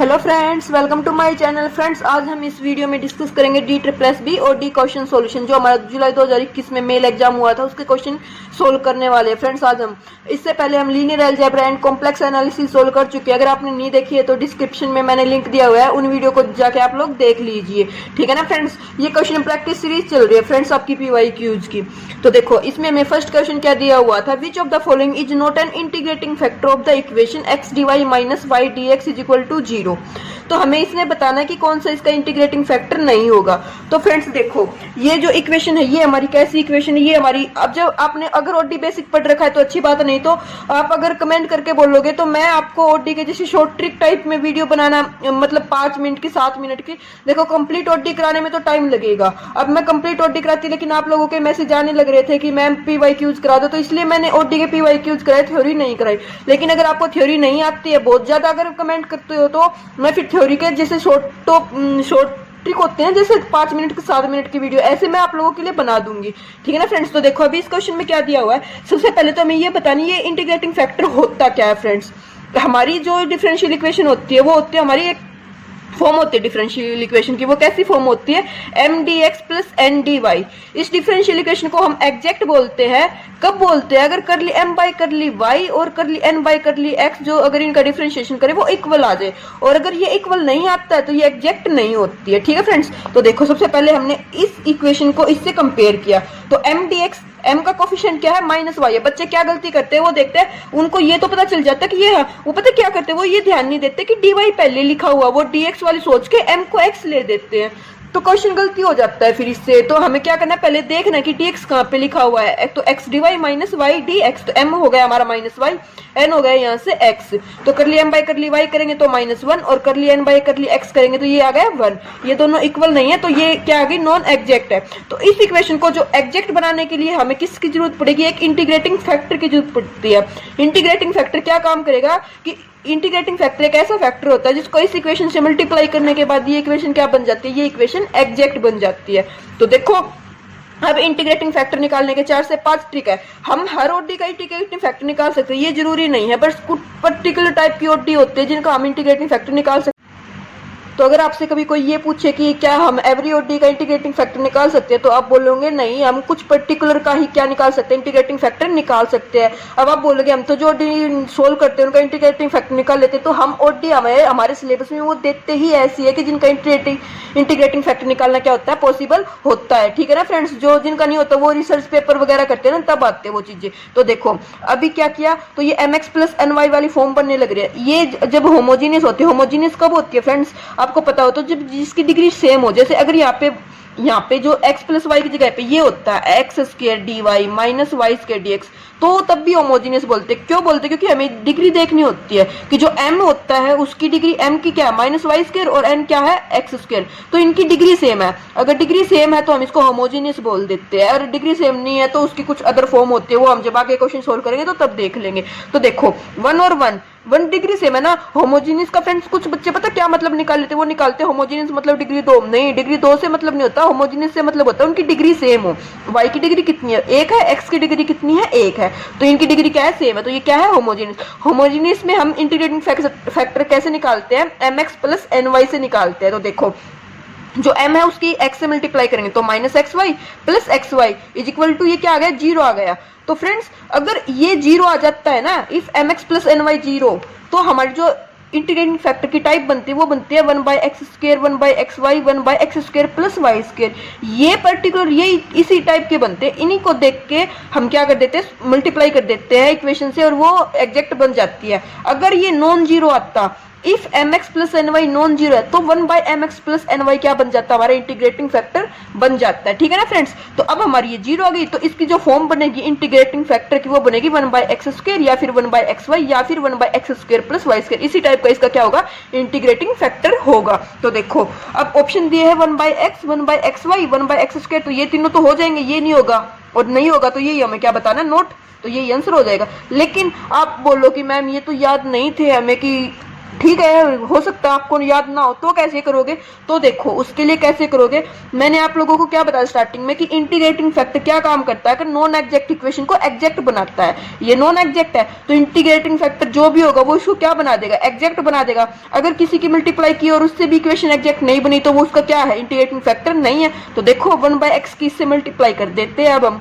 Hello friends, welcome to my channel. Friends, आज हम इस वीडियो में डिस्कस करेंगे डी ट्रिपल एस बी और डी क्वेश्चन सॉल्यूशन जो हमारा जुलाई 2021 में मेल एग्जाम हुआ था उसके क्वेश्चन सोल्व करने वाले हैं। फ्रेंड्स, आज हम इससे पहले हम linear algebra and complex analysis solve कर चुके हैं। अगर आपने नहीं देखी है तो डिस्क्रिप्शन में मैंने लिंक दिया हुआ है, उन वीडियो को जाके आप लोग देख लीजिए, ठीक है ना फ्रेंड्स। ये क्वेश्चन प्रैक्टिस सीरीज चल रही है फ्रेंड्स आपकी PYQs की। तो देखो, इसमें हमें फर्स्ट क्वेश्चन क्या दिया हुआ था, which of the following is not an integrating factor of the equation x d y minus y d x is equal to 0। तो हमें इसने बताना है कि कौन सा इसका इंटीग्रेटिंग फैक्टर नहीं होगा। तो फ्रेंड्स देखो, ये जो इक्वेशन है ये हमारी कैसी इक्वेशन है, ये हमारी, अब जब आपने अगर ओडी बेसिक पढ़ रखा है तो अच्छी बात है, नहीं तो आप अगर कमेंट करके बोलोगे तो मैं आपको ओडी के जैसे शॉर्ट ट्रिक टाइप में वीडियो बनाना, मतलब 5 मिनट की 7 मिनट की, देखो कंप्लीट ओडी कराने में तो टाइम लगेगा। अब मैं कंप्लीट ओडी कराती, लेकिन आप लोगों के मैसेज आने लग रहे थे कि मैम PYQs करा दो, तो इसलिए मैंने ओडी के PYQs कराए, थ्योरी नहीं कराई। लेकिन अगर आपको थ्योरी नहीं आती है, बहुत ज्यादा अगर कमेंट करते हो, तो मैं फिर थ्योरी के जैसे शॉर्ट ट्रिक होते हैं, जैसे 5 मिनट की 7 मिनट की वीडियो, ऐसे मैं आप लोगों के लिए बना दूंगी, ठीक है ना फ्रेंड्स। तो देखो, अभी इस क्वेश्चन में क्या दिया हुआ है, सबसे पहले तो हमें ये बतानी ये इंटीग्रेटिंग फैक्टर होता क्या है फ्रेंड्स। हमारी जो डिफरेंशियल इक्वेशन होती है वो होती है, हमारी एक फॉर्म होती है डिफरेंशियल इक्वेशन की। वो कैसी फॉर्म होती है, m d x plus n d y. इस डिफरेंशियल इक्वेशन को हम एग्जैक्ट बोलते हैं। कब बोलते हैं, अगर करली एम बाई करली वाई और करली एन बाई करली एक्स, जो अगर इनका डिफरेंशिएशन करे वो इक्वल आ जाए, और अगर ये इक्वल नहीं आता है तो ये एग्जैक्ट नहीं होती है, ठीक है फ्रेंड्स। तो देखो, सबसे पहले हमने इस इक्वेशन को इससे कंपेयर किया, तो एम डी एक्स, एम का कोफिशिएंट क्या है, माइनस वाई है। बच्चे क्या गलती करते हैं, वो देखते हैं, उनको ये तो पता चल जाता है कि ये है, वो पता क्या करते हैं, वो ये ध्यान नहीं देते कि डी वाई पहले लिखा हुआ, वो डी एक्स वाली सोच के एम को एक्स ले देते हैं, तो क्वेश्चन गलती हो जाता है फिर इससे। तो हमें क्या करना है, पहले देखना है कि डी एक्स कहाँ पे लिखा हुआ है, तो x d y minus y d x, तो एम हो गया हमारा माइनस वाई, एन हो गया यहाँ से एक्स, तो करली एम बाई करली वाई करेंगे तो -1, और करली एन बाई करली एक्स करेंगे तो ये आ गया 1। ये दोनों इक्वल नहीं है, तो ये क्या आ गई, नॉन एग्जैक्ट है। तो इस इक्वेशन को जो एग्जैक्ट बनाने के लिए हमें किसकी जरूरत पड़ेगी, एक इंटीग्रेटिंग फैक्टर की जरूरत पड़ती है। इंटीग्रेटिंग फैक्टर क्या काम करेगा कि इंटीग्रेटिंग फैक्टर एक ऐसा फैक्टर होता है जिसको इस इक्वेशन से मल्टीप्लाई करने के बाद ये इक्वेशन क्या बन जाती है, ये इक्वेशन एग्जैक्ट बन जाती है। तो देखो, अब इंटीग्रेटिंग फैक्टर निकालने के 4 से 5 ट्रिक है। हम हर ओडी का इंटीग्रेटिंग फैक्टर निकाल सकते हैं, ये जरूरी नहीं है, बस कुछ पर्टिकुलर टाइप की ओडी होती है जिनका हम इंटीग्रेटिंग फैक्टर निकाल सकते हैं। तो अगर आपसे कभी कोई ये पूछे कि क्या हम एवरी ओडी का इंटीग्रेटिंग फैक्टर निकाल सकते हैं, तो आप बोलोगे नहीं, हम कुछ पर्टिकुलर का ही क्या निकाल सकते हैं, इंटीग्रेटिंग फैक्टर निकाल सकते हैं। अब आप बोलोगे हम तो जो ओडी सोल्व करते हैं उनका इंटीग्रेटिंग फैक्टर निकाल लेते हैं, तो हम ओडी हमारे सिलेबस में वो देते ही ऐसी है कि जिनका इंटीग्रेटिंग फैक्टर निकालना क्या होता है, पॉसिबल होता है, ठीक है ना फ्रेंड्स। जो जिनका नहीं होता वो रिसर्च पेपर वगैरह करते हैं ना, तब आते हैं वो चीजें। तो देखो, अभी क्या किया, तो ये m x plus n y वाली फॉर्म बनने लग रही है। ये जब होमोजीनियस होती है, होमोजीनियस कब होती है फ्रेंड्स, आपको पता हो तो जब जिसकी डिग्री सेम हो, जैसे अगर यहाँ पे जो x प्लस वाई की जगह पे ये होता है x square d y minus y square d x, तो तब भी होमोजीनियस बोलते। क्यों बोलते, क्योंकि हमें डिग्री देखनी होती है कि जो m होता है उसकी डिग्री m की क्या है, माइनस वाई स्क्र, और n क्या है, एक्स स्क्र, तो इनकी डिग्री सेम है। अगर डिग्री सेम है तो हम इसको होमोजीनियस बोल देते हैं, और डिग्री सेम नहीं है तो उसकी कुछ अदर फॉर्म होती है, वो हम जब आगे क्वेश्चन सोल्व करेंगे तो तब देख लेंगे। तो देखो, 1 और 1 डिग्री सेम है ना। होमोजीनियस का फ्रेंड्स कुछ बच्चे पता क्या मतलब निकाल लेते, वो निकालते होमोजीनियस मतलब डिग्री 2, नहीं, डिग्री 2 से मतलब नहीं होता, होमोजीनियस से मतलब होता है उनकी डिग्री सेम हो। y की डिग्री कितनी है, 1 है, x की डिग्री कितनी है, 1 है, तो इनकी डिग्री क्या है, सेम है, तो ये क्या है, होमोजीनियस। होमोजीनियस में हम इंटीग्रेटिंग फैक्टर कैसे निकालते हैं, mx प्लस ny से निकालते हैं। तो देखो, जो m है उसकी x से मल्टीप्लाई करेंगे तो minus x y plus x y is equal to, ये क्या आ गया, 0 आ गया। तो फ्रेंड्स, अगर ये 0 आ जाता है ना, इफ mx प्लस ny 0, तो हमारी जो इंटीग्रेटिंग फैक्टर की टाइप बनती है वो बनती है 1 by x square 1 by x y 1 by x square plus y square. ये पर्टिकुलर ये इसी टाइप के बनते हैं, इन्हीं को देख के हम क्या कर देते हैं, मल्टीप्लाई कर देते हैं इक्वेशन से, और वो एग्जैक्ट बन जाती है। अगर ये नॉन जीरो आता, if mx plus ny non zero है, तो 1 बाई mx प्लस ny क्या बन जाता है, हमारा इंटीग्रेटिंग फैक्टर बन जाता है, ठीक है ना फ्रेंड्स। तो अब हमारी ये 0 आ गई, तो इसकी जो फॉर्म बनेगी इंटीग्रेटिंग फैक्टर की, वो बनेगी 1 बाई एक्स स्क्र, या फिर 1 बाई एक्स वाई, या फिर 1 by x square plus y square. इसी टाइप का इसका क्या होगा, इंटीग्रेटिंग फैक्टर होगा। तो देखो, अब ऑप्शन दिए है 1 by x, 1 by x y, 1 by x square, तो ये तीनों तो हो जाएंगे, ये नहीं होगा, और नहीं होगा तो यही हमें क्या बताना, नोट, तो यही आंसर हो जाएगा। लेकिन आप बोलो कि मैम ये तो याद नहीं थे हमें कि ठीक है, हो सकता है आपको याद ना हो, तो कैसे करोगे? तो देखो उसके लिए कैसे करोगे, मैंने आप लोगों को क्या बताया स्टार्टिंग में कि इंटीग्रेटिंग फैक्टर क्या काम करता है कि नॉन एग्जैक्ट इक्वेशन को एग्जैक्ट बनाता है। ये नॉन एग्जैक्ट है तो इंटीग्रेटिंग फैक्टर जो भी होगा वो इसको क्या बना देगा, एग्जैक्ट बना देगा। अगर किसी की मल्टीप्लाई की और उससे भी इक्वेशन एग्जैक्ट नहीं बनी तो वो उसका क्या है, इंटीग्रेटिंग फैक्टर नहीं है। तो देखो 1/x की इससे मल्टीप्लाई कर देते हैं। अब हम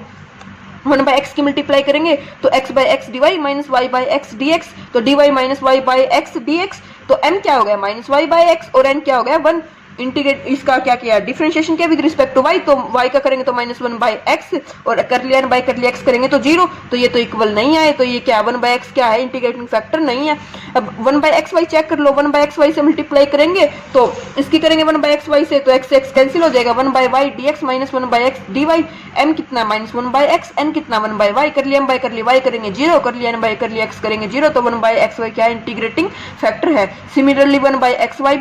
1/x की मल्टीप्लाई करेंगे तो x/x dy minus y/x dx, तो dy माइनस y/x dx, तो m क्या हो गया माइनस y/x और n क्या हो गया 1। इंटीग्रेट इसका क्या किया, डिफरेंशिएशन किया विद रिस्पेक्ट टू y, तो y का करेंगे तो -1/x और कर लिया n बाई कर लिया x करेंगे तो 0, तो ये तो इक्वल नहीं आए, तो ये क्या 1/x क्या है, इंटीग्रेटिंग फैक्टर नहीं है। अब 1/xy चेक कर लो, 1/xy से मल्टीप्लाई करेंगे तो इसकी करेंगे 1/xy से तो x x कैंसिल हो जाएगा, 1/y dx minus 1/x dy, m कितना -1/x, n कितना 1/y, कर लिया m बाई कर लिया y करेंगे 0, कर लिया n बाई कर लिया x करेंगे 0, तो 1/xy क्या इंटीग्रेटिंग फैक्टर है। सिमिलरली 1/xy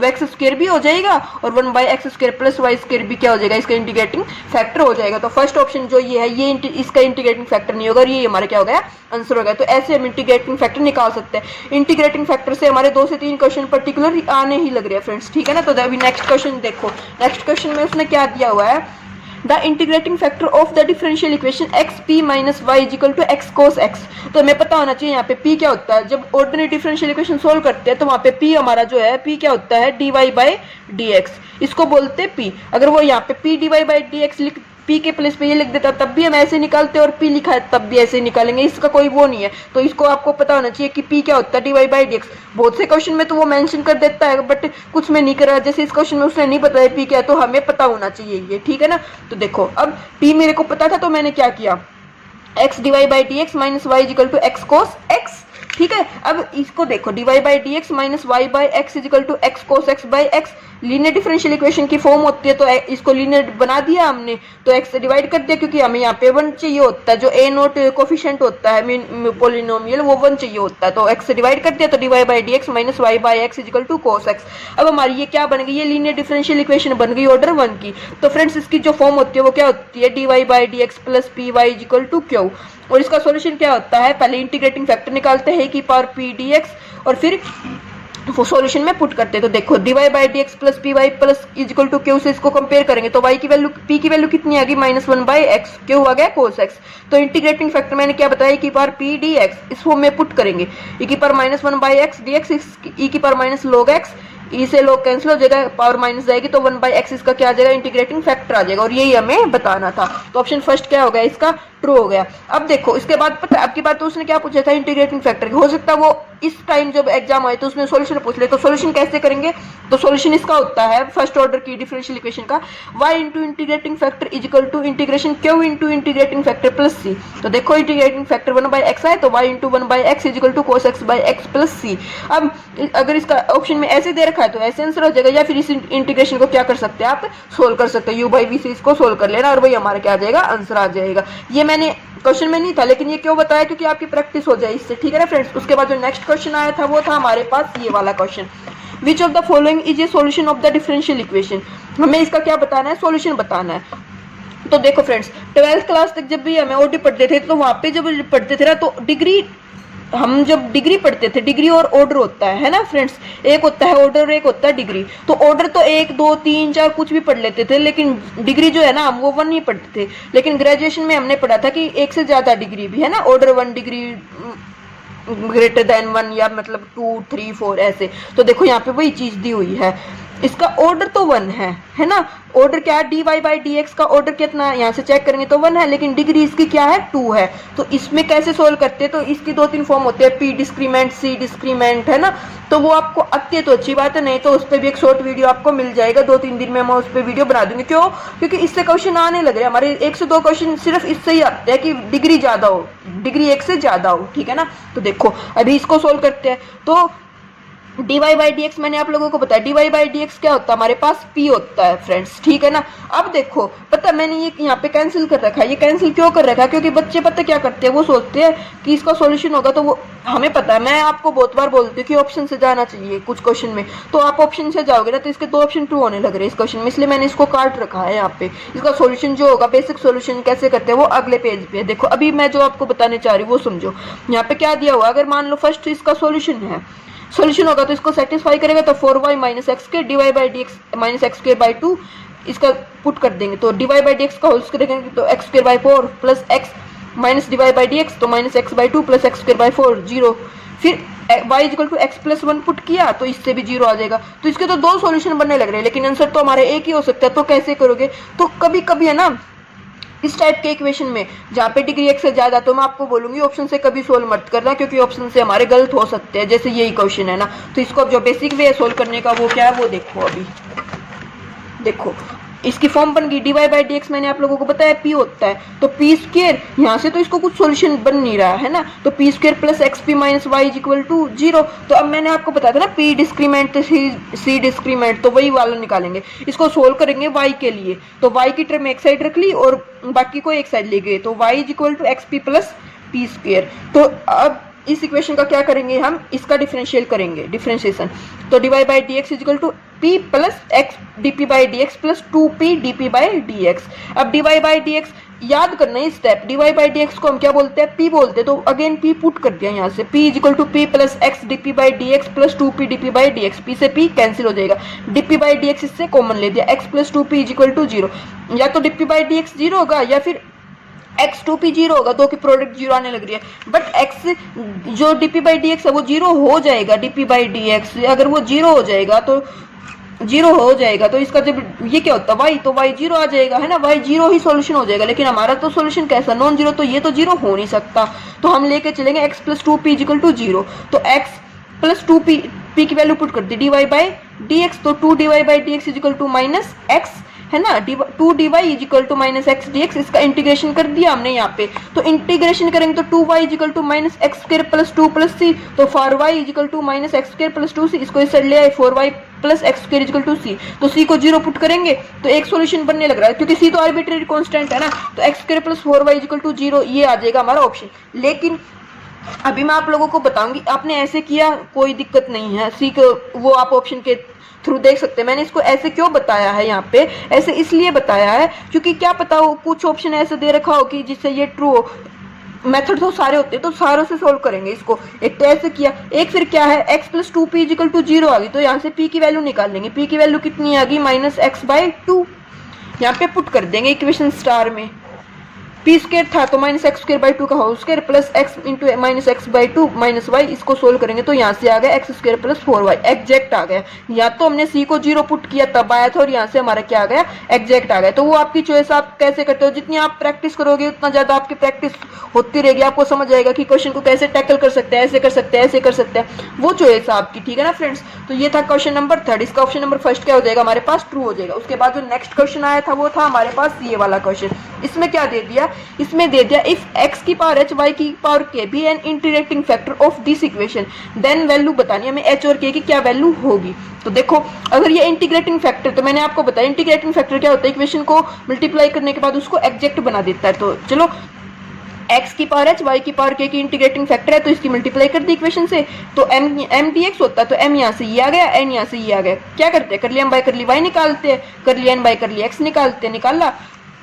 एक्स स्क्वायर भी हो जाएगा और 1/x square plus Y square भी क्या हो जाएगा, इसका इंटीग्रेटिंग फैक्टर हो जाएगा। तो फर्स्ट ऑप्शन जो ये है ये इसका इंटीग्रेटिंग फैक्टर नहीं होगा, ये हमारा क्या हो गया, आंसर हो गया। तो ऐसे हम इंटीग्रेटिंग फैक्टर निकाल सकते हैं। इंटीग्रेटिंग फैक्टर से हमारे 2 से 3 क्वेश्चन पर्टिकुलर आने ही लग रहे हैं फ्रेंड्स, ठीक है ना। तो अभी नेक्स्ट क्वेश्चन देखो, नेक्स्ट क्वेश्चन में उसने क्या दिया हुआ है, the integrating factor of the differential equation x p minus y is equal to x cos x. तो हमें पता होना चाहिए यहाँ पे p क्या होता है। जब ऑर्डिनरी डिफरेंशियल इक्वेशन सोल्व करते हैं तो वहाँ पे p हमारा जो है p क्या होता है, dy बाई डी एक्स, इसको बोलते हैं p। अगर वो यहाँ पे p dy by d x लिख p के प्लेस पे ये लिख देता तब भी हम ऐसे निकालते और p लिखा है तब भी ऐसे निकालेंगे, इसका कोई वो नहीं है। तो इसको आपको पता होना चाहिए कि p क्या होता है, dy बाई डी एक्स। बहुत से क्वेश्चन में तो वो मेंशन कर देता है बट कुछ में नहीं कर रहा, जैसे इस क्वेश्चन में उसने नहीं बताया p क्या है, तो हमें पता होना चाहिए ये, ठीक है ना। तो देखो अब p मेरे को पता था तो मैंने क्या किया, x dy by d x minus y is equal to x cos x, ठीक है। अब इसको देखो dy by d x minus y by x is equal to x cos x by x, linear differential equation की फॉर्म होती है तो इसको लीनियर बना दिया हमने, तो x से डिवाइड कर दिया क्योंकि हमें यहाँ पे 1 चाहिए होता है, जो a नोट कोफिशिएंट होता है पोलिनोमियल वो 1 चाहिए होता है, तो x से डिवाइड कर दिया तो dy by d x minus y by x is equal to cos x. अब हमारी ये क्या बन गई, ये लीनियर डिफरेंशियल इक्वेशन बन गई ऑर्डर 1 की। तो फ्रेंड्स इसकी जो फॉर्म होती है वो क्या होती है, dy by d x plus p y is equal to q, और इसका सॉल्यूशन क्या होता है, पहले इंटीग्रेटिंग फैक्टर निकालते हैं की पावर पी डी एक्स और फिर वो सॉल्यूशन में पुट करते हैं। तो देखो dy by d x plus p y plus equal to q से इसको कंपेयर करेंगे तो y की वैल्यू p की वैल्यू कितनी आ गई, -1/x, क्यू आ गया cos x। तो इंटीग्रेटिंग फैक्टर मैंने क्या बताया, e की पावर p dx, इस फॉर्म में पुट करेंगे, e की पावर -1/x dx, e की पावर माइनस log x, ई से लोग कैंसिल हो जाएगा, पावर माइनस जाएगी तो 1/x इसका क्या आ जाएगा, इंटीग्रेटिंग फैक्टर आ जाएगा, और यही हमें बताना था। तो ऑप्शन फर्स्ट क्या हो गया, इसका ट्रू हो गया। अब देखो इसके बाद पता है अब की बात, तो उसने क्या पूछा था इंटीग्रेटिंग फैक्टर, हो सकता है वो इस टाइम जब एग्जाम आए तो उसमें सॉल्यूशन पूछ ले। तो सॉल्यूशन कैसे करेंगे, तो सॉल्यूशन इसका होता है फर्स्ट ऑर्डर की डिफरेंशियल इक्वेशन का y into integrating factor equal to integration q into integrating factor plus c। तो देखो इंटीग्रेटिंग फैक्टर 1/x है तो y into 1/x equal to cos x by x plus c। अब अगर इसका option में ऐसे दे रखा है तो ऐसे आंसर हो जाएगा, या फिर इस इंटीग्रेशन को क्या कर सकते हैं आप सोल्व कर सकते हो, u बाई v से इसको सोल्व कर लेना और वही हमारा क्या आ जाएगा, आंसर आ जाएगा। ये मैंने क्वेश्चन में नहीं था लेकिन ये क्यों बताया, क्योंकि आपकी प्रैक्टिस हो जाए इससे, ठीक है ना फ्रेंड्स। उसके बाद जो नेक्स्ट क्वेश्चन आया था वो था हमारे पास ये वाला question, which of the following is a solution of the differential equation. हमें इसका क्या बताना है, सॉल्यूशन बताना है। तो देखो फ्रेंड्स 12th क्लास तक जब भी हमें ओडी पढ़ते थे तो वहां पे जब पढ़ते थे ना तो डिग्री, हम जब डिग्री पढ़ते थे, डिग्री और ऑर्डर होता है ना फ्रेंड्स, एक होता है ऑर्डर और एक होता है डिग्री। तो ऑर्डर तो 1 2 3 4 कुछ भी पढ़ लेते थे, लेकिन डिग्री जो है ना हम वो 1 नहीं पढ़ते थे। लेकिन ग्रेजुएशन में हमने पढ़ा था कि 1 से ज्यादा डिग्री भी है ना, ऑर्डर 1 डिग्री ग्रेटर देन 1 या मतलब 2 3 4 ऐसे। तो देखो यहाँ पे वही चीज दी हुई है, इसका ऑर्डर तो 1 है ना, ऑर्डर क्या है, dy बाई डी एक्स का ऑर्डर कितना है, यहाँ से चेक करेंगे तो 1 है, लेकिन डिग्री इसकी क्या है 2 है। तो इसमें कैसे सोल्व करते हैं, तो इसकी 2-3 फॉर्म होते हैं, p डिस्क्रीमेंट, c डिस्क्रीमेंट, है ना। तो वो आपको आती है तो अच्छी बात है, नहीं तो उस पर भी एक शॉर्ट वीडियो आपको मिल जाएगा, 2-3 दिन में मैं उस पर वीडियो बना दूंगी। क्यों, क्योंकि इससे क्वेश्चन आने लग रहे हैं हमारे, 1 से 2 क्वेश्चन सिर्फ इससे ही आते हैं कि डिग्री ज्यादा हो, डिग्री 1 से ज्यादा हो, ठीक है ना। तो देखो अभी इसको सोल्व करते हैं। तो dy बाई डी एक्स मैंने आप लोगों को बताया, dy बाई डी एक्स क्या होता है, हमारे पास p होता है फ्रेंड्स, ठीक है ना। अब देखो पता मैंने ये यहाँ पे कैंसिल कर रखा है, ये कैंसिल क्यों कर रखा है, क्योंकि बच्चे पता क्या करते हैं, वो सोचते हैं कि इसका सॉल्यूशन होगा, तो वो हमें पता है, मैं आपको बहुत बार बोलती हूँ कि ऑप्शन से जाना चाहिए कुछ क्वेश्चन में, तो आप ऑप्शन से जाओगे ना तो इसके 2 ऑप्शन ट्रू होने लग रहे हैं इस क्वेश्चन में, इसलिए मैंने इसको काट रखा है यहाँ पे। इसका सॉल्यूशन जो होगा, बेसिक सॉल्यूशन कैसे करते हैं वो अगले पेज पे है। देखो अभी मैं जो आपको बताने चाह रही हूँ वो समझो, यहाँ पे क्या दिया हुआ, अगर मान लो फर्स्ट इसका सॉल्यूशन है, सोल्यूशन होगा तो इसको सेटिस्फाई करेगा तो 4y माइनस एक्स के d y by d x minus x square by 2 इसका पुट कर देंगे तो d y by d x का होल स्क्वायर करेंगे तो x square by 4 plus x minus d y by d x तो minus x by 2 plus x square by 4 zero. फिर y equal to x plus 1 put किया तो इससे भी zero आ जाएगा। तो इसके तो दो सॉल्यूशन बनने लग रहे हैं लेकिन आंसर तो हमारे एक ही हो सकता है। तो कैसे करोगे? तो कभी कभी है ना इस टाइप के इक्वेशन में जहाँ पे डिग्री x से ज्यादा तो मैं आपको बोलूंगी ऑप्शन से कभी सोल्व मत करना क्योंकि ऑप्शन से हमारे गलत हो सकते हैं। जैसे यही क्वेश्चन है ना तो इसको अब जो बेसिक वे है सोल्व करने का वो क्या है वो देखो। अभी देखो इसकी फॉर्म बन गई d y by d x, मैंने आप लोगों को बताया पी होता है तो पी स्क्वायर, यहाँ से तो इसको कुछ सॉल्यूशन बन नहीं रहा है ना तो p square plus x p minus y is equal to zero. तो अब मैंने आपको बताया था ना पी डिस्क्रीमेंट सी डिस्क्रीमेंट तो वही वाला निकालेंगे। इसको सोल्व करेंगे वाई के लिए तो वाई की टर्म एक साइड रख ली और बाकी को एक साइड ले गए तो y is equal to x p plus p square. तो अब इस इक्वेशन का क्या करेंगे हम, इसका डिफरेंशियल करेंगे, डिफरेंशिएशन तो d y by d x is equal to p plus x d p by d x plus 2p d p by d x. अब d y by d x याद करना है step, d y by d x को हम क्या बोलते हैं p बोलते हैं तो अगेन p पुट कर दिया यहाँ से p is equal to p plus x d p by d x plus 2p d p by d x. p से p कैंसिल हो जाएगा, d p by d x इससे कॉमन ले दिया, x plus 2p is equal to zero. या तो d p by d x zero होगा या फिर एक्स 2p जीरो होगा, दो की प्रोडक्ट जीरो आने लग रही है बट x जो dp बाई डी एक्स है वो जीरो हो जाएगा। dp बाई डी एक्स अगर वो जीरो हो जाएगा तो जीरो हो जाएगा तो इसका जब ये क्या होता है y तो y जीरो आ जाएगा है ना, y जीरो ही सॉल्यूशन हो जाएगा। लेकिन हमारा तो सॉल्यूशन कैसा नॉन जीरो तो ये तो जीरो हो नहीं सकता तो हम लेके चलेंगे x plus 2p equal to zero. तो x प्लस 2p p की वैल्यू पुट कर दी d y by d x तो 2 d y by d x equal to minus x है ना, 2 d y is equal to minus x d x. इसका integration कर दिया हमने यहाँ पे तो इंटीग्रेशन करेंगे तो 2y is equal to minus x square plus 2 plus c तो 4y is equal to minus x square plus 2c। इसको इस साइड ले आए 4y plus x square is equal to c तो c को जीरो पुट करेंगे तो एक सॉल्यूशन बनने लग रहा है क्योंकि c तो आर्बिट्रेरी कांस्टेंट है ना तो x square plus 4y is equal to zero ये आ जाएगा हमारा ऑप्शन। लेकिन अभी मैं आप लोगों को बताऊंगी आपने ऐसे किया कोई दिक्कत नहीं है, सी को वो आप ऑप्शन के थ्रू देख सकते हैं। मैंने इसको ऐसे क्यों बताया है यहाँ पे, ऐसे इसलिए बताया है क्योंकि क्या पता हो कुछ ऑप्शन ऐसे दे रखा हो कि जिससे ये ट्रू हो। मेथड तो सारे होते हैं तो सारों से सोल्व करेंगे इसको। एक तो ऐसे किया, एक फिर क्या है x plus 2p equal to zero आ गई तो यहाँ से p की वैल्यू निकाल लेंगे। p की वैल्यू कितनी आ गई माइनस एक्स बाई 2, यहाँ पे पुट कर देंगे इक्वेशन स्टार में। पी स्क्वायर था तो माइनस एक्स स्क्वायर बाई 2 का whole square plus x into minus x by 2 minus y. इसको सोल्व करेंगे तो यहाँ से आ गया x square plus 4y exact आ गया। या तो हमने सी को जीरो पुट किया तब आया था और यहाँ से हमारा क्या आ गया एग्जैक्ट आ गया। तो वो आपकी चॉइस, आप कैसे करते हो। जितनी आप प्रैक्टिस करोगे उतना ज्यादा आपकी प्रैक्टिस होती रहेगी, आपको समझ आएगा कि क्वेश्चन को कैसे टैकल कर सकते हैं, ऐसे कर सकते हैं, ऐसे कर सकते हैं, वो चॉइस आपकी। ठीक है ना फ्रेंड्स। तो ये था क्वेश्चन नंबर 3। इसका ऑप्शन नंबर फर्स्ट क्या हो जाएगा हमारे पास ट्रू हो जाएगा। उसके बाद जो नेक्स्ट क्वेश्चन आया था वो था हमारे पास ये वाला क्वेश्चन। इसमें क्या दे दिया, इसमें दे दिया if x की पावर h y की पावर k भी an integrating factor of this equation then value बतानी हमें h और k की क्या वैल्यू होगी। तो देखो अगर ये इंटीग्रेटिंग फैक्टर, तो मैंने आपको बताया इंटीग्रेटिंग फैक्टर क्या होता है, इक्वेशन को मल्टीप्लाई करने के बाद उसको एग्जैक्ट बना देता है। तो चलो x की पावर h y की पावर k की इंटीग्रेटिंग फैक्टर है तो इसकी मल्टीप्लाई कर दी इक्वेशन से तो m dx होता है तो m यहाँ से ये आ गया, n यहाँ से ये आ गया। क्या करते हैं, कर लिया m बाई कर ली y निकालते हैं, कर लिया n बाई कर ली x निकालते हैं, निकाला।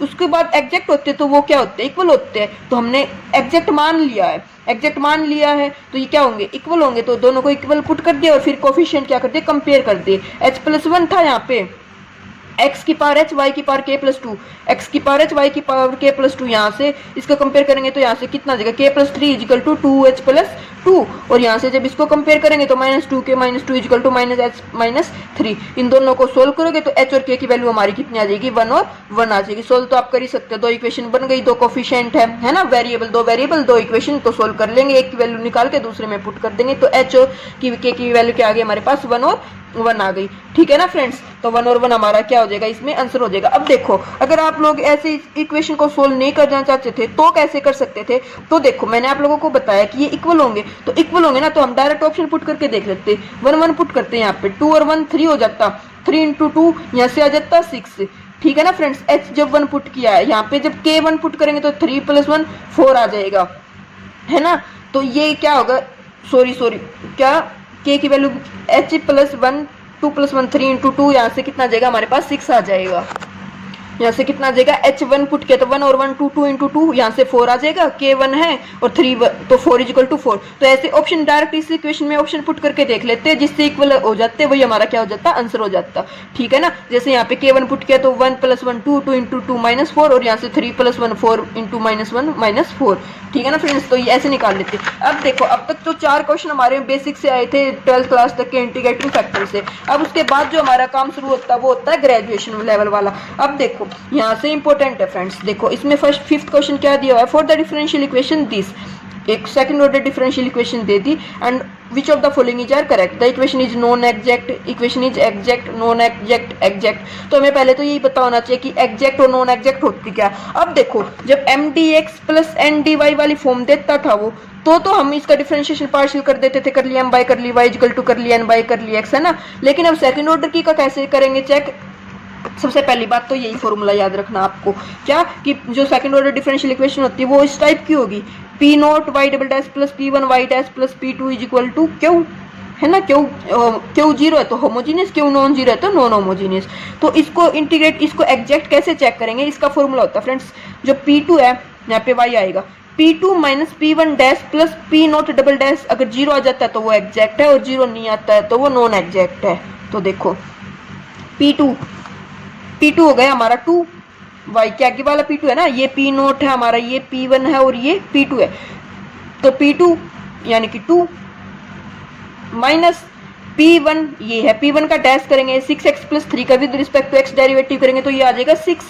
उसके बाद एग्जैक्ट होते हैं तो वो क्या होते हैं इक्वल होते हैं। तो हमने एग्जैक्ट मान लिया है, एग्जैक्ट मान लिया है तो ये क्या होंगे इक्वल होंगे। तो दोनों को इक्वल पुट कर दिया और फिर कोफिशिएंट क्या कर दिए कंपेयर कर दिए। h प्लस 1 था यहाँ पे, x की पावर h y की पावर k प्लस 2, x की पावर h y की पावर k प्लस 2। यहाँ से इसको कंपेयर करेंगे तो यहाँ से कितना आ जाएगा k plus 3 equal to 2h plus 2 और यहाँ से जब इसको कंपेयर करेंगे तो minus 2k minus 2 equal to minus h minus 3। इन दोनों को सोल्व करोगे तो h और k की वैल्यू हमारी कितनी आ जाएगी 1 और 1 आ जाएगी। सोल्व तो आप कर ही सकते हो, दो इक्वेशन बन गई, दो कोफिशिएंट है ना, वेरिएबल दो इक्वेशन तो सोल्व कर लेंगे। एक की वैल्यू निकाल के दूसरे में पुट कर देंगे तो h और k की वैल्यू क्या आ गई हमारे पास 1 और 1 आ गई। ठीक है ना फ्रेंड्स। तो 1 और 1 हमारा क्या हो जाएगा इसमें आंसर हो जाएगा। अब देखो अगर आप लोग ऐसे इक्वेशन को सोल्व नहीं करना चाहते थे तो कैसे कर सकते थे। तो देखो मैंने आप लोगों को बताया कि ये इक्वल होंगे, तो इक्वल होंगे ना तो हम डायरेक्ट ऑप्शन पुट करके देख लेते। 1 1 पुट करते हैं यहाँ पे, 2 और 1 3 हो जाता, 3 इंटू 2 यहाँ से आ जाता 6। ठीक है ना फ्रेंड्स। h जब 1 पुट किया है यहाँ पे, जब k 1 पुट करेंगे तो 3 प्लस 1 4 आ जाएगा है ना। तो ये क्या होगा, सॉरी क्या k की value h plus 1 2 plus 1 3 into 2 यहाँ से कितना आ जाएगा हमारे पास 6 आ जाएगा। यहाँ से कितना आ जाएगा, h1 पुट किया तो 1 और 1 2 2 इंटू 2, यहाँ से 4 आ जाएगा, k1 है और 3 तो 4 इक्वल टू 4। तो ऐसे ऑप्शन डायरेक्ट इस इक्वेशन में ऑप्शन पुट करके देख लेते हैं, जिससे इक्वल हो जाते हैं, वही हमारा क्या हो जाता है, आंसर हो जाता। ठीक है ना, जैसे यहाँ पे k1 पुट किया तो 1 + 1 2 2 इंटू 2 -4 और यहाँ से 3 + 1 4 इंटू -1 -4। ठीक है ना फ्रेंड्स, तो ये ऐसे निकाल लेते हैं। अब देखो, अब तक तो 4 क्वेश्चन हमारे बेसिक से आए थे 12th क्लास तक के इंटीग्रेटिंग फैक्टर से। अब उसके बाद जो हमारा काम शुरू होता है वो होता है ग्रेजुएशन लेवल वाला। अब देखो यहाँ से इंपॉर्टेंट है फ्रेंड्स, देखो इसमें फर्स्ट 5th क्वेश्चन क्या दिया हुआ है, for the differential equation this, एक सेकंड ऑर्डर डिफरेंशियल इक्वेशन दे दी and which of the following is are correct, the equation is non exact, equation is exact, non exact, exact. तो हमें पहले तो यही पता होना चाहिए कि एग्जैक्ट और नॉन एग्जैक्ट होती क्या। अब देखो जब mdx + ndy वाली फॉर्म देता था वो, तो हम इसका डिफरेंशिएशन पार्शियल कर देते थे, कर लिया m/, कर ली y = कर लिया n/, कर लिया x, है ना। लेकिन अब सेकंड ऑर्डर की का कैसे करेंगे चेक। सबसे पहली बात तो यही फॉर्मूला याद रखना आपको, क्या कि जो सेकंड ऑर्डर डिफरेंशियल इक्वेशन होती है वो इस टाइप की होगी, p0 y dash + p1 y dash + p2 = q, है ना। क्यू 0 है तो होमोजीनियस, क्यू नॉन 0 है तो नॉन होमोजीनियस। तो इसको इंटीग्रेट, इसको एग्जैक्ट कैसे चेक करेंगे, इसका फॉर्मूला होता है फ्रेंड्स, जो p2 है यहाँ पे y आएगा, p2 - p1 dash + p0 double dash, अगर 0 आ जाता है तो वो एग्जैक्ट है और 0 नहीं आता है तो वो नॉन एग्जैक्ट है। तो देखो p2 हो गया हमारा 2, y के आगे वाला p2 है ना, ये p0 है हमारा, ये p1 है और ये p2 है। तो p2 यानी कि 2 माइनस p1, ये है p1 का डैश करेंगे 6x + 3 का with respect to x derivative करेंगे तो ये आ जाएगा 6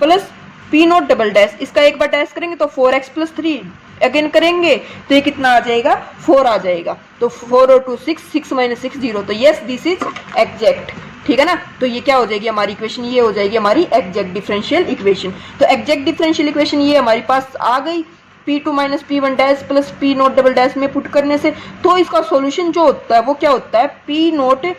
प्लस p0 डबल डैश, इसका एक बार डैश करेंगे तो 4x + 3 अगेन करेंगे तो ये कितना आ जाएगा, 4 आ जाएगा। तो 4 और 2 6, 6 - 6 0, तो यस दिस इज एग्जैक्ट। ठीक है ना, तो ये क्या हो जाएगी हमारी इक्वेशन, ये हो जाएगी हमारी एग्जैक्ट डिफरेंशियल इक्वेशन। तो एग्जैक्ट डिफरेंशियल इक्वेशन ये हमारे पास आ गई, p2 - p1 dash + p0 double dash में पुट करने से। तो इसका सॉल्यूशन जो होता है वो क्या होता है, p0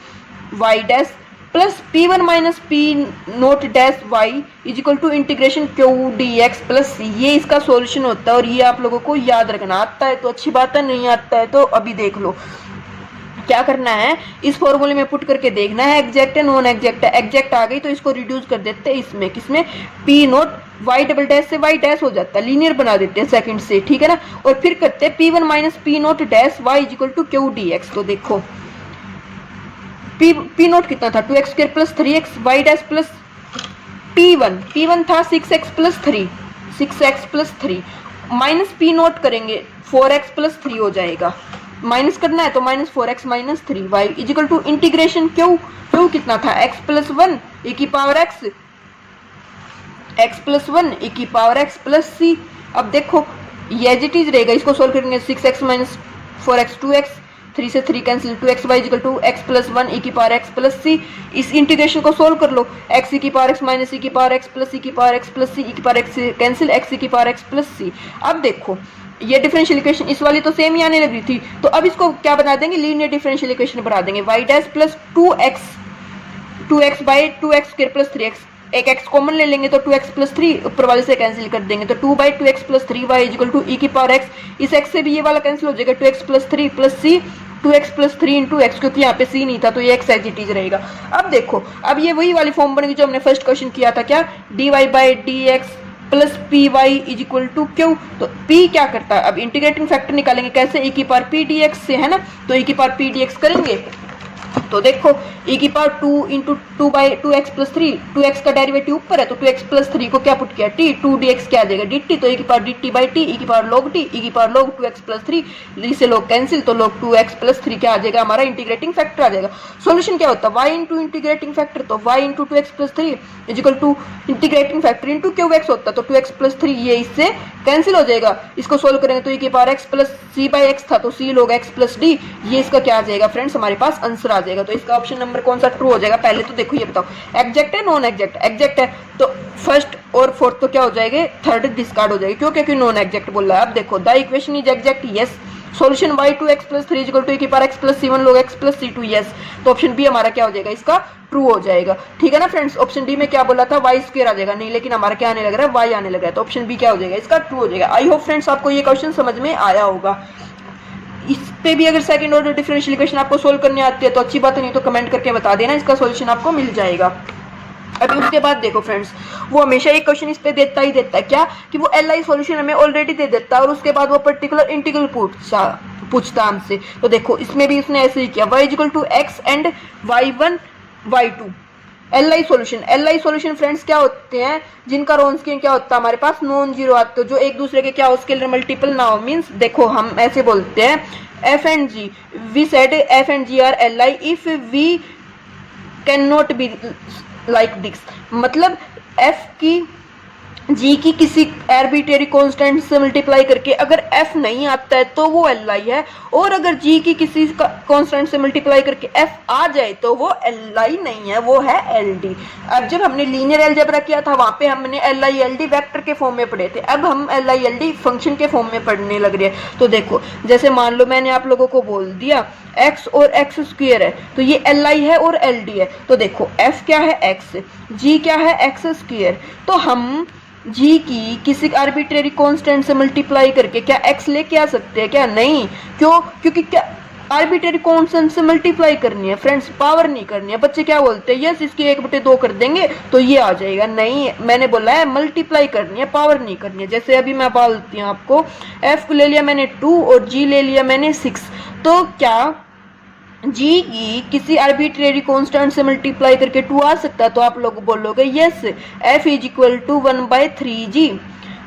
y dash + p1 - p0 dash y = integration q dx + c, ये इसका सॉल्यूशन होता है। और ये आप लोगों को याद रखना, आता है तो अच्छी बात है, नहीं आता है तो अभी देख लो। क्या करना है, इस फॉर्मूले में पुट करके देखना है एग्जैक्ट है नॉन एग्जैक्ट है। एग्जैक्ट आ गई तो इसको रिड्यूस कर देते हैं इसमें, किसमें, p0 y डबल डैश से y डैश हो जाता है, लीनियर बना देते हैं सेकंड से। ठीक है ना, और फिर करते हैं p1 - p0 dash y = q dx। तो देखो p0 कितना था, 2x² + 3x y dash plus p1 था 6x + 3, 6x + 3 माइनस p0 करेंगे 4x + 3 हो जाएगा, माइनस करना है तो -4x - 3y = इंटीग्रेशन क्यू कितना था, x + 1 e की पावर x, x + 1 e की पावर x + c। अब देखो ये एज इट इज रहेगा, इसको सोल्व करेंगे 6x - 4x 2x, 3 से 3 कैंसिल, 2xy = x + 1 e की पावर x + c। इस इंटीग्रेशन को सोल्व कर लो, x e की पावर x - e की पावर x + e की पावर x + c, e की power x cancel, x e की पावर x + c। अब देखो ये डिफरेंशियल इक्वेशन इस वाली तो सेम ही आने लगी थी, तो अब इसको क्या बना देंगे, लीनियर डिफरेंशियल इक्वेशन बना देंगे, y dash + 2x by 2x² + 3x, एक x कॉमन ले लेंगे तो 2x + 3 ऊपर वाले से कैंसिल कर देंगे तो 2/2x + 3y = e की पावर x, इस x से भी ये वाला कैंसिल हो जाएगा, 2x + 3 + c, 2x + 3 × x, क्योंकि यहाँ पे c नहीं था तो ये x एज इट इज रहेगा। अब देखो अब ये वही वाली फॉर्म बनेगी जो हमने फर्स्ट क्वेश्चन किया था, क्या, dy/dx + py = q। तो p क्या करता है, अब इंटीग्रेटिंग फैक्टर निकालेंगे कैसे, e की पावर p dx से, है ना। तो e की पावर p dx करेंगे तो देखो e की पावर 2 × 2/2x + 3, 2x का डेरिवेटिव ऊपर है तो 2x + 3 को क्या पुट किया, t, 2 dx क्या आ जाएगा dt, तो e की पावर dt/t, e की पावर log t, e की पावर log 2x + 3, इसे log कैंसिल तो log 2x + 3 क्या आ जाएगा, हमारा इंटीग्रेटिंग फैक्टर आ जाएगा। सॉल्यूशन क्या होता है, y × इंटीग्रेटिंग फैक्टर, तो y × 2x + 3 = integrating factor × qx होता है तो 2x + 3 ये इससे कैंसिल हो जाएगा। इसको सोल्व करेंगे तो e की पावर x + c/x था तो c log x + d, ये इसका क्या आ जाएगा फ्रेंड्स, हमारे पास आंसर आ जाएगा। तो इसका ऑप्शन नंबर कौन सा ट्रू हो जाएगा, पहले तो देखो ये बताओ एग्जैक्ट है नॉन एग्जैक्ट, एग्जैक्ट है तो फर्स्ट और फोर्थ तो क्या हो जाएंगे, थर्ड डिस्कार्ड हो जाएगी, क्यों, क्योंकि नॉन एग्जैक्ट बोल रहा है। अब देखो the equation is exact, yes. Solution y 2x + 3 = e की power x + c1 log x + c2, yes. तो ऑप्शन बी हमारा क्या हो जाएगा, इसका ट्रू हो जाएगा। ठीक है ना फ्रेंड्स, ऑप्शन डी में क्या बोला था, y² आ जाएगा, नहीं लेकिन हमारा क्या आने लग रहा है, y आने लग रहा है, तो ऑप्शन बी क्या हो जाएगा, इसका ट्रू हो जाएगा। आई होप फ्रेंड्स आपको ये क्वेश्चन समझ में आया होगा। इस पे भी अगर सेकंड ऑर्डर डिफरेंशियल इक्वेशन आपको सोल्व करने आती है तो अच्छी बात है, नहीं तो कमेंट करके बता देना, इसका सॉल्यूशन आपको मिल जाएगा। अभी उसके बाद देखो फ्रेंड्स, वो हमेशा एक क्वेश्चन इस पे देता ही देता है, क्या कि वो एल सॉल्यूशन हमें ऑलरेडी दे देता है और उसके बाद वो पर्टिकुलर इंटीग्रल पूछता हमसे। तो देखो इसमें भी उसने ऐसे ही किया, y equal to x and y1 y2 L I solution friends क्या होते हैं, जिनका रोन्सकियन क्या होता है हमारे पास नॉन जीरो आते, जो एक दूसरे के क्या हो स्केलर मल्टीपल ना हो। मीन्स देखो हम ऐसे बोलते हैं f and g, we said f and g are L I if we can not be like this, मतलब f की g की किसी आर्बिट्रेरी कांस्टेंट से मल्टीप्लाई करके अगर f नहीं आता है तो वो li है, और अगर g की किसी कांस्टेंट से मल्टीप्लाई करके f आ जाए तो वो li नहीं है, वो है ld। अब जब हमने लीनियर अलजेब्रा किया था वहां पे हमने li ld वेक्टर के फॉर्म में पढ़े थे, अब हम li ld फंक्शन के फॉर्म में पढ़ने लग रहे हैं। तो देखो जैसे मान लो मैंने आप लोगों को बोल दिया x और x स्क्वायर है, तो ये li है और ld है। तो देखो f क्या है x, g क्या है x स्क्वायर, तो हम g की किसी आर्बिट्रेरी कांस्टेंट से मल्टीप्लाई करके क्या x लेके आ सकते हैं क्या? नहीं, क्यों? क्योंकि क्या आर्बिट्रेरी कांस्टेंट से मल्टीप्लाई करनी है फ्रेंड्स, पावर नहीं करनी है। बच्चे क्या बोलते हैं, यस इसकी 1/2 कर देंगे तो ये आ जाएगा, नहीं मैंने बोला है मल्टीप्लाई करनी है, पावर नहीं करनी है। जैसे अभी मैं बोलती हूँ आपको, f को ले लिया मैंने 2 और g ले लिया मैंने 6, तो क्या g की किसी आर्बिट्रेरी कांस्टेंट से मल्टीप्लाई करके 2 आ सकता है? तो आप लोग बोलोगे yes, f is equal to 1/3g,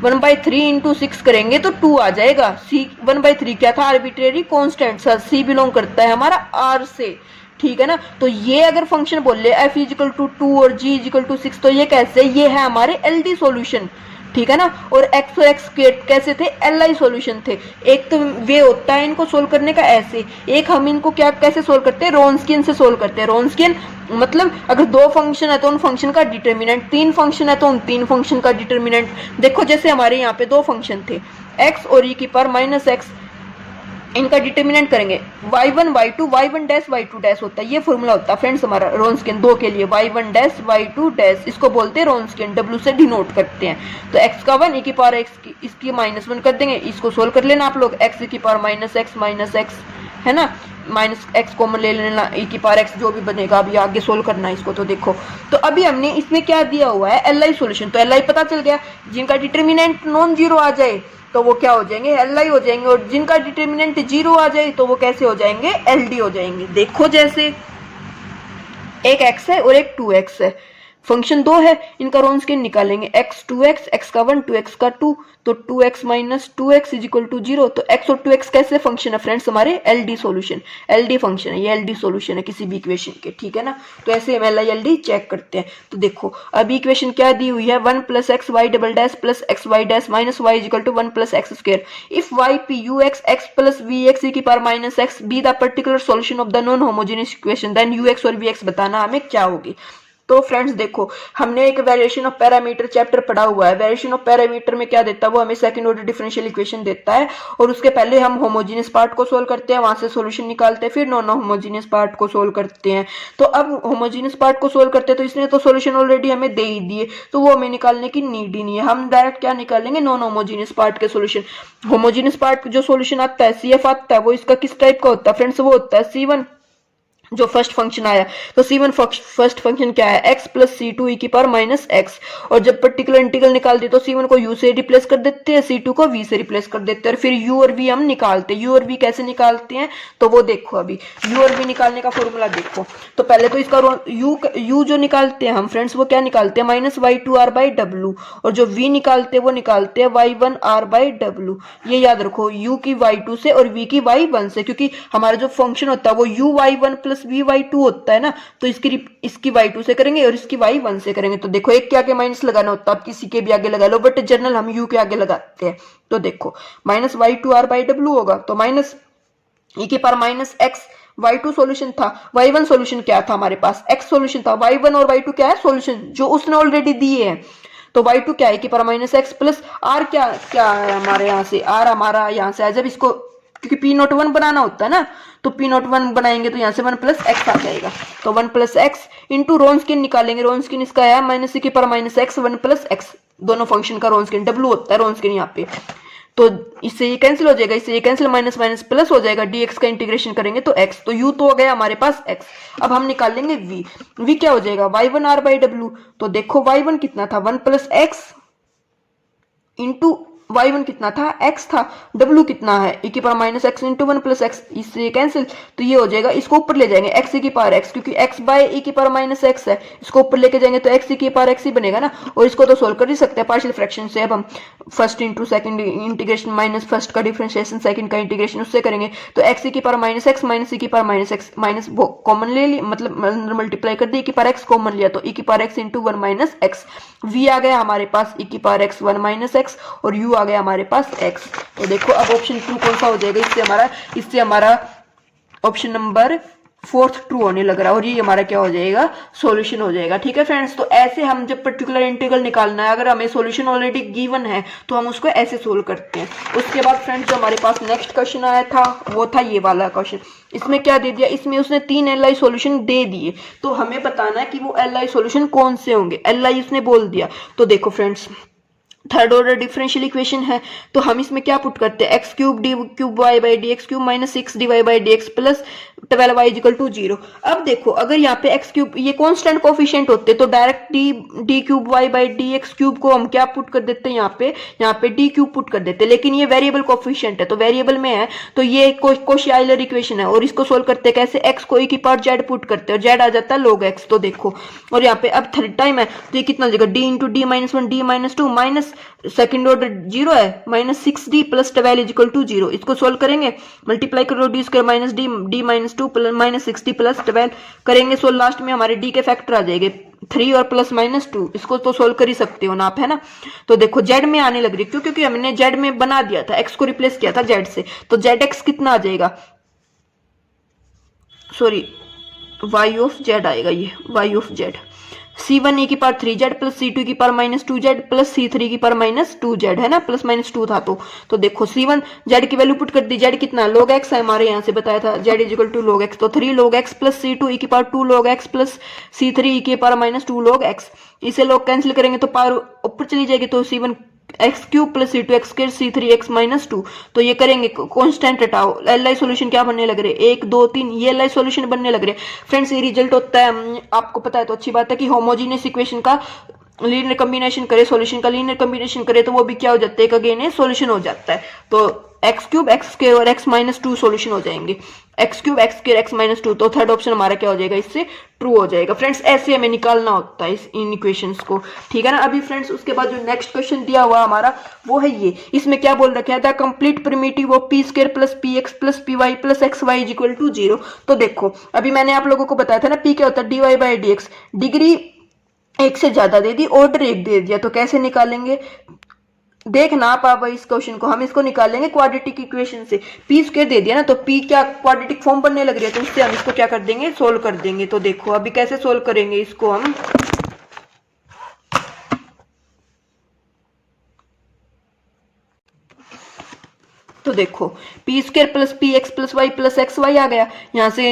1/3 into 6 करेंगे तो 2 आ जाएगा। c 1/3 क्या था? Arbitrary constant, sir c belong करता है हमारा r से, ठीक है ना। तो ये अगर फंक्शन बोले f इज इक्वल टू 2 और g इज इक्वल टू 6, तो ये कैसे? ये है हमारे LD सॉल्यूशन, ठीक है ना। और x और x कैसे थे? LI सॉल्यूशन थे। एक तो वे होता है इनको सोल्व करने का ऐसे, एक हम इनको क्या कैसे सोल्व करते हैं? रोन्सकियन से सोल्व करते हैं। रोन्सकियन मतलब अगर 2 फंक्शन है तो उन फंक्शन का डिटर्मिनेंट, 3 फंक्शन है तो उन 3 फंक्शन का डिटर्मिनेंट। देखो जैसे हमारे यहाँ पे 2 फंक्शन थे x और e की पावर माइनस x, इनका डिटर्मिनेंट करेंगे y1 y2 y1 dash y2 dash होता है, ये फॉर्मूला होता है फ्रेंड्स हमारा रोन्सकियन 2 के लिए, y1 डैश y2 डैश, इसको बोलते हैं रोन्सकियन, w से डिनोट करते हैं। तो x का 1 e की पावर x की इसकी -1 कर देंगे, इसको सोल्व कर लेना आप लोग, x की पावर माइनस x है ना, माइनस x कॉमन ले लेना, e की पावर x जो भी बनेगा, अभी आगे सोल्व करना है इसको। तो देखो तो अभी हमने इसमें क्या दिया हुआ है? LI सॉल्यूशन, तो LI पता चल गया, जिनका डिटर्मिनेंट नॉन जीरो आ जाए तो वो क्या हो जाएंगे? LI हो जाएंगे, और जिनका डिटर्मिनेंट 0 आ जाए तो वो कैसे हो जाएंगे? LD हो जाएंगे। देखो जैसे एक x है और एक 2x है, फंक्शन 2 है, इनका रोन्सकियन निकालेंगे, x 2x, x का 1 2x का 2, तो 2x minus 2x is equal to 0। तो x और 2x कैसे फंक्शन है फ्रेंड्स? हमारे LD सॉल्यूशन, LD फंक्शन है, ये LD सॉल्यूशन है किसी भी इक्वेशन के, ठीक है ना। तो ऐसे हम LI LD चेक करते हैं। तो देखो अभी इक्वेशन क्या दी हुई है, 1 plus x y double dash plus x y dash minus y is equal to 1 plus x square, if y p u x x plus v x e की power minus x be the particular solution of the non homogeneous equation, then u x और v x बताना हमें क्या होगी। तो friends देखो हमने एक वेरिएशन ऑफ पैरामीटर चैप्टर पढ़ा हुआ है, वेरिएशन ऑफ पैरामीटर में क्या देता है? वो हमें सेकंड ऑर्डर डिफरेंशियल इक्वेशन देता है, और उसके पहले हम होमोजेनियस पार्ट को सोल्व करते हैं, वहां से सॉल्यूशन निकालते हैं, फिर नॉन होमोजेनियस पार्ट को सोल्व करते हैं। तो अब होमोजेनियस पार्ट को सोल्व करते हैं तो इसने तो सॉल्यूशन ऑलरेडी हमें दे ही दिए, तो वो हमें निकालने की नीड ही नहीं है, हम डायरेक्ट क्या निकालेंगे? नॉन होमोजेनियस पार्ट के सॉल्यूशन। होमोजेनियस पार्ट जो सॉल्यूशन आता है CF आता है, वो इसका किस टाइप का होता है फ्रेंड्स? वो होता है C1 जो फर्स्ट फंक्शन आया। तो C1 फर्स्ट फंक्शन क्या है? x प्लस C2 e की पावर माइनस एक्स, और जब पर्टिकुलर इंटीग्रल निकालते तो C1 को u से रिप्लेस कर देते हैं, C2 को v से रिप्लेस कर देते हैं, और फिर u और v हम निकालते हैं। u और v कैसे निकालते हैं? तो वो देखो अभी u और v निकालने का फॉर्मूला देखो। तो पहले तो इसका u जो निकालते हैं हम फ्रेंड्स, वो क्या निकालते हैं? माइनस y2r बाई डब्ल्यू, और जो v निकालते हैं वो निकालते हैं y1r बाई डब्ल्यू। ये याद रखो, u की y2 से और v की y1 से, क्योंकि हमारा जो फंक्शन होता है वो u y1 प्लस v/2 होता है ना, तो इसकी y2 से करेंगे और इसकी y1 से करेंगे। तो देखो एक के आगे माइनस लगाना होता है, आप किसी के भी आगे लगा लो, बट जनरल हम u के आगे लगाते हैं। तो देखो माइनस y2r बाई डब्ल्यू होगा, तो माइनस e की power minus x, y2 solution था, y1 सॉल्यूशन क्या था हमारे पास? x सॉल्यूशन था, y1 और y2 क्या है? सॉल्यूशन जो उसने ऑलरेडी दिए हैं। तो y2 क्या है? की power minus x plus r क्या है हमारे यहाँ से? r हमारा यहाँ से जब इसको, क्योंकि p01 बनाना होता है ना, तो p01 बनाएंगे तो यहाँ से 1 प्लस एक्स आ जाएगा। तो 1 प्लस एक्स इंटू रोन्सकियन निकालेंगे, रोन्सकियन इसका है माइनस की power minus x 1 plus x, दोनों फंक्शन का रोन्सकियन w होता है रोन्सकियन यहाँ पे। तो इससे ये कैंसिल हो जाएगा, इससे ये कैंसिल, माइनस माइनस प्लस हो जाएगा, dx का इंटीग्रेशन करेंगे तो x, तो u तो हो गया हमारे पास x। अब हम निकाल लेंगे v क्या हो जाएगा y1 r बाई डब्ल्यू। तो देखो y1 कितना था 1 प्लस एक्स इंटू y1 कितना था x था, w कितना है e की power minus x into 1 plus x, इससे कैंसिल, तो ये हो जाएगा, इसको ऊपर ले जाएंगे x e की पावर x, क्योंकि x बाय e की पावर माइनस एक्स है, इसको ऊपर लेके जाएंगे तो x e की पावर x ही बनेगा ना। और इसको तो सोल्व कर ही सकते हैं पार्शियल फ्रैक्शन से। अब हम first into second integration minus first का डिफरेंशिएशन सेकंड का इंटीग्रेशन उससे करेंगे तो x e की power minus x minus e की power minus x minus common ले ली, मतलब मल्टीप्लाई कर दी, e की पावर x कॉमन लिया तो e की power x into 1 minus x, v आ गया हमारे पास e की पावर x 1 माइनस एक्स और u आ गया हमारे पास x। तो देखो अब ऑप्शन 2 कौन सा हो जाएगा, इससे हमारा ऑप्शन नंबर 4 ट्रू होने लग रहा है और ये हमारा क्या हो जाएगा सॉल्यूशन हो जाएगा। ठीक है फ्रेंड्स, तो ऐसे हम जब पर्टिकुलर इंटीग्रल निकालना है, अगर हमें सॉल्यूशन ऑलरेडी गिवन है तो हम उसको ऐसे सोल्व करते हैं। उसके बाद फ्रेंड्स जो हमारे पास नेक्स्ट क्वेश्चन आया था वो था ये वाला क्वेश्चन। इसमें क्या दे दिया, इसमें उसने 3 एल सॉल्यूशन दे दिए, तो हमें बताना है कि वो एल सॉल्यूशन कौन से होंगे। एल उसने बोल दिया, तो देखो friends third order differential equation है, तो हम इसमें क्या पुट करते हैं x cube d cube y by d x cube minus 6 d y by d x plus 12 y is equal to 0। अब देखो अगर यहाँ पे एक्स क्यूब ये कांस्टेंट कोफिशिएंट होते तो direct d cube y by d x cube को हम क्या पुट कर देते हैं, यहाँ पे डी क्यूब पुट कर देते, लेकिन ये वेरिएबल कोफिशिएंट है तो वेरिएबल में है तो ये कोशी आइलर इक्वेशन है और इसको सोल्व करते कैसे, एक्स को ई की पावर जेड पुट करते हैं और जेड आ जाता है log x। तो देखो और यहाँ पे अब थर्ड टाइम है तो ये कितना हो जाएगा D into D minus 1 D minus 2 minus second order 0 है minus 6d plus 12 is equal to 0। इसको सोल्व करेंगे, मल्टीप्लाई करो D square minus D minus 2 plus minus 6d plus 12 करेंगे, सो लास्ट में हमारे d के फैक्टर आ जाएंगे 3 और प्लस माइनस 2। इसको तो सोल्व कर ही सकते हो ना आप, है ना। तो देखो z में आने लग रही क्यों, क्योंकि हमने z में बना दिया था, x को रिप्लेस किया था z से, तो zx कितना आ जाएगा, सॉरी y ऑफ z आएगा, ये y of z c1 e की पावर 3z प्लस c2 की power minus 2z plus c3 की पावर माइनस 2z, है ना, प्लस माइनस 2 था तो देखो c1 z की वैल्यू पुट कर दी, z कितना log x है, हमारे यहाँ से बताया था z is equal to log x, तो 3 log x plus c2 e की power 2 log x plus c3 e की पावर माइनस 2 log x। इसे log कैंसिल करेंगे तो पावर ऊपर चली जाएगी, तो c1 x cube plus c two x square c three x minus 2। तो ये करेंगे कांस्टेंट हटाओ, एल आई सोल्यूशन क्या बनने लग रहे हैं 1 2 3, ये एल आई सोल्यूशन बनने लग रहे हैं। फ्रेंड्स ये रिजल्ट होता है, आपको पता है तो अच्छी बात है कि होमोजीनियस इक्वेशन का लीनियर कॉम्बिनेशन करे, सॉल्यूशन का लीनियर कॉम्बिनेशन करे तो वो भी क्या हो जाता है, एक अगेन सॉल्यूशन हो जाता है। तो एक्स क्यूब एक्स स्क्वायर और एक्स माइनस 2 सोल्यूशन हो जाएंगे, x cube x square x minus 2, तो थर्ड ऑप्शन हमारा क्या हो जाएगा, इससे ट्रू हो जाएगा। फ्रेंड्स ऐसे हमें निकालना होता है इन इक्वेशंस को, ठीक है ना। अभी फ्रेंड्स उसके बाद जो नेक्स्ट क्वेश्चन दिया हुआ हमारा वो है ये, इसमें क्या बोल रखा है, the complete primitive of p square plus p x plus p y plus x y equal to 0। तो देखो अभी मैंने आप लोगों को बताया था ना, पी क्या होता है d y by d x, degree एक से ज्यादा दे दी, ऑर्डर एक दे दिया, तो कैसे निकालेंगे देखना आप इस क्वेश्चन को, हम इसको निकालेंगे क्वाड्रेटिक इक्वेशन से। पी स्क्वायर दे दिया ना तो पी क्या क्वाड्रेटिक फॉर्म बनने लग रही है, तो उससे हम इसको क्या कर देंगे सोल्व कर देंगे। तो देखो अभी कैसे सोल्व करेंगे इसको हम, तो देखो p square plus p x plus y plus x y आ गया, यहाँ से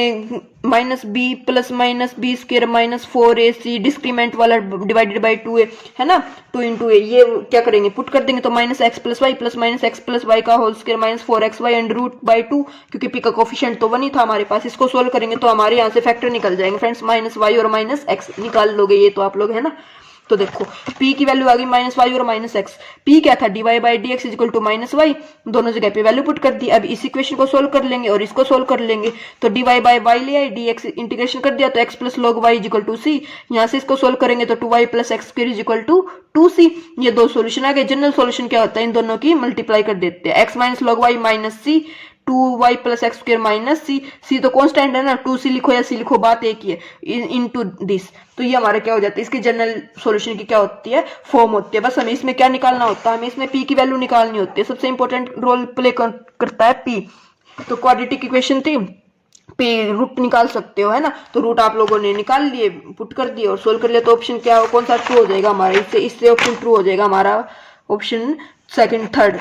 minus b plus minus b square minus 4ac discriminant वाला डिवाइडेड बाई 2a, है ना, 2 इंटू ए, ये क्या करेंगे पुट कर देंगे, तो minus x plus y plus minus x plus y का whole square minus 4xy under root by 2, क्योंकि पी का कोफिशिएंट तो 1 ही था हमारे पास। इसको सोल्व करेंगे तो हमारे यहाँ से फैक्टर निकल जाएंगे फ्रेंड्स, माइनस वाई और माइनस एक्स निकाल लोगे ये तो आप लोग, है ना। तो देखो p की वैल्यू आ गई माइनस वाई और माइनस एक्स, p क्या था d y by d x is equal to minus y, दोनों जगह पे वैल्यू पुट कर दी। अब इस इक्वेशन को सोल्व कर लेंगे और इसको सोल्व कर लेंगे, तो डी वाई बाई वाई ले आए, डी एक्स इंटीग्रेशन कर दिया तो x plus log y is equal to c, यहाँ से इसको सोल्व करेंगे तो 2y plus x square is equal to 2c। ये दो सोल्यूशन आ गए। जनरल सोल्यूशन क्या होता है, इन दोनों की मल्टीप्लाई कर देते हैं, x minus log y minus c 2y plus x square minus c, c तो कांस्टेंट है ना, 2c लिखो या c लिखो बात एक ही है, इनटू दिस। तो ये हमारा क्या हो जाता है, इसकी जनरल सॉल्यूशन की क्या होती है फॉर्म होती है। बस हमें इसमें क्या निकालना होता है, हमें इसमें p की वैल्यू निकालनी होती है, सबसे इंपॉर्टेंट रोल प्ले करता है p। तो क्वाड्रेटिक इक्वेशन थी, p रूट निकाल सकते हो, है ना, तो रूट आप लोगों ने निकाल लिए, पुट कर दिए और सोल्व कर लिया, तो ऑप्शन क्या हो, कौन सा ट्रू हो जाएगा हमारा, इससे ऑप्शन ट्रू हो जाएगा हमारा, option second third,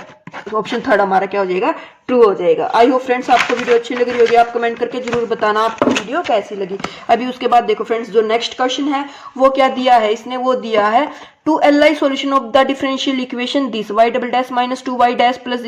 option third हमारा क्या हो जाएगा ट्रू हो जाएगा। आई होप फ्रेंड्स आपको वीडियो अच्छी लग रही होगी, आप कमेंट करके जरूर बताना आपको वीडियो कैसी लगी। अभी उसके बाद देखो फ्रेंड्स, जो नेक्स्ट क्वेश्चन है वो क्या दिया है, इसने वो दिया है two LI solution of the differential equation this y double dash minus 2y dash plus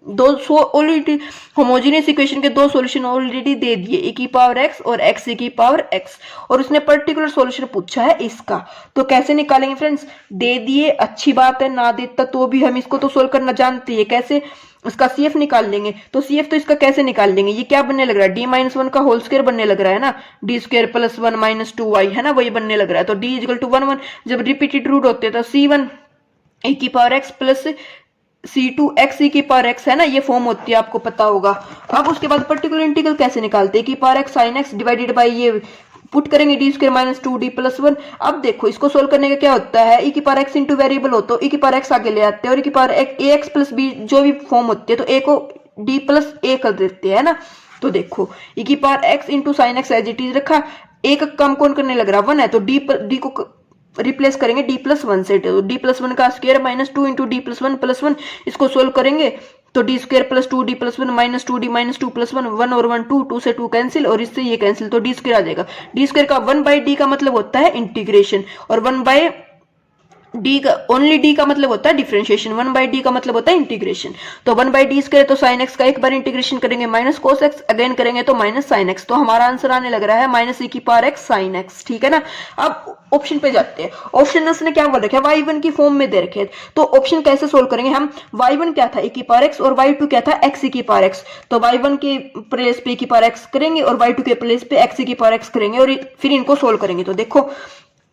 दो ऑलरेडी होमोजेनियस इक्वेशन के दो सॉल्यूशन ऑलरेडी दे दिए, e की पावर x और x e की पावर x, और उसने पर्टिकुलर सॉल्यूशन पूछा है इसका। तो कैसे निकालेंगे फ्रेंड्स, दे दिए अच्छी बात है, ना देता तो भी हम इसको तो सोल्व करना जानते हैं कैसे, उसका CF निकाल लेंगे। तो CF तो इसका कैसे निकाल लेंगे, ये क्या बनने लग रहा है, d माइनस 1 का होल स्क्वायर बनने लग रहा है ना, d square plus 1 minus 2y है ना, वही बनने लग रहा है। तो d इक्वल टू 1 1, जब रिपीटेड रूट होते हैं तो c1 e की power x plus c2 x e की पावर x है ना, ये फॉर्म होती है, आपको पता होगा। अब उसके बाद पर्टिकुलर इंटीग्रल कैसे निकालते हैं, e की power x sin x divided by ये पुट करेंगे D square minus 2d plus 1। अब देखो इसको सोल्व करने का क्या होता है, e की पावर x इंटू वेरिएबल हो तो e की पावर x आगे ले आते हैं, और e की पावर ax प्लस b जो भी फॉर्म होती है तो a को d प्लस a कर देते हैं ना। तो देखो e की power x into sine x as it is रखा, a का कम कौन करने लग रहा है 1 है, तो d को रिप्लेस करेंगे d प्लस 1 से, तो d प्लस 1 का square minus 2 into D plus 1 plus 1, इसको सोल्व करेंगे तो D square plus 2d plus 1 minus 2d minus 2 plus 1, 1 और 1 2, 2 से 2 कैंसिल और इससे ये कैंसिल, तो डी स्क्वायर आ जाएगा। डी स्क्वायर का 1 बाई डी का मतलब होता है इंटीग्रेशन, और 1 बाई डी का ओनली डी का मतलब होता है डिफरेंशिएशन, 1 बाई डी का मतलब होता है इंटीग्रेशन। तो 1 बाई डी स्क्वायर तो साइन एक्स का एक बार इंटीग्रेशन करेंगे माइनस कोस एक्स, अगेन करेंगे तो माइनस साइन एक्स, तो हमारा आंसर आने लग रहा है माइनस e की पावर एक्स साइन एक्स, ठीक है ना। अब ऑप्शन पे जाते हैं, ऑप्शन उसने क्या बोल रखा है, y1 की फॉर्म में दे रखे हैं, तो ऑप्शन कैसे सोल्व करेंगे हम, y1 क्या था e की पावर x और y2 क्या था x e की पावर x, तो y1 के प्लेस पे e की पावर x करेंगे और y2 के प्लेस पे x e की पावर x करेंगे और फिर इनको सोल्व करेंगे। तो देखो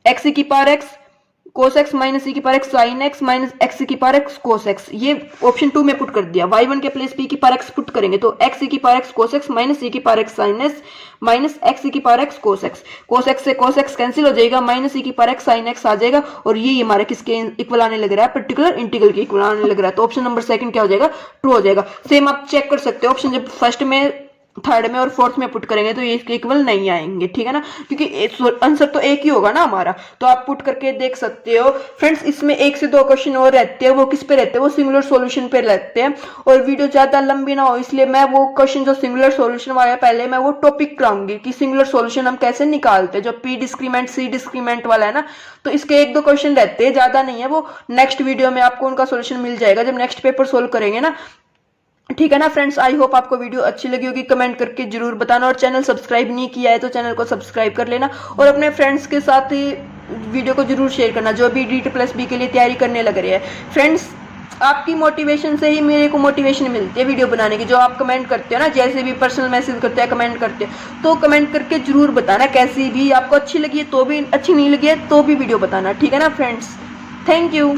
x e की power x cos x minus e की power x sine x minus x e की पावर x कोस x, ये ऑप्शन 2 में पुट कर दिया। y1 के प्लेस p की पावर x पुट करेंगे तो x e की power x cos x minus e की power x sine x minus x e की power x cos x, cos x से कोस x कैंसिल हो जाएगा, माइनस e की पावर x साइन x आ जाएगा, और ये हमारे किसके इक्वल आने लग रहा है, पर्टिकुलर इंटीग्रल के इक्वल आने लग रहा है। तो ऑप्शन नंबर सेकंड क्या हो जाएगा, ट्रू हो जाएगा। सेम आप चेक कर सकते हो, ऑप्शन जब फर्स्ट में थर्ड में और फोर्थ में पुट करेंगे तो ये इसके इक्वल नहीं आएंगे, ठीक है ना, क्योंकि आंसर तो एक ही होगा ना हमारा, तो आप पुट करके देख सकते हो। फ्रेंड्स इसमें 1 से 2 क्वेश्चन और रहते हैं, वो किस पे रहते हैं, वो सिंगुलर सॉल्यूशन पे रहते हैं, और वीडियो ज्यादा लंबी ना हो इसलिए मैं वो क्वेश्चन जो सिंगुलर सॉल्यूशन वाला है पहले मैं वो टॉपिक कराऊंगी कि सिंगुलर सॉल्यूशन हम कैसे निकालते हैं, जो p डिस्क्रीमेंट c डिस्क्रीमेंट वाला है ना, तो इसके 1-2 क्वेश्चन रहते हैं, ज्यादा नहीं है, वो नेक्स्ट वीडियो में आपको उनका सोल्यूशन मिल जाएगा जब नेक्स्ट पेपर सोल्व करेंगे ना, ठीक है ना फ्रेंड्स। आई होप आपको वीडियो अच्छी लगी होगी, कमेंट करके जरूर बताना, और चैनल सब्सक्राइब नहीं किया है तो चैनल को सब्सक्राइब कर लेना, और अपने फ्रेंड्स के साथ ही वीडियो को जरूर शेयर करना जो भी D+B के लिए तैयारी करने लग रहे हैं। फ्रेंड्स आपकी मोटिवेशन से ही मेरे को मोटिवेशन मिलती है वीडियो बनाने की, जो आप कमेंट करते हो ना, जैसे भी पर्सनल मैसेज करते हैं कमेंट करते हैं, तो कमेंट करके जरूर बताना, कैसी भी आपको अच्छी लगी है तो भी, अच्छी नहीं लगी है तो भी वीडियो बताना, ठीक है ना फ्रेंड्स। Thank you.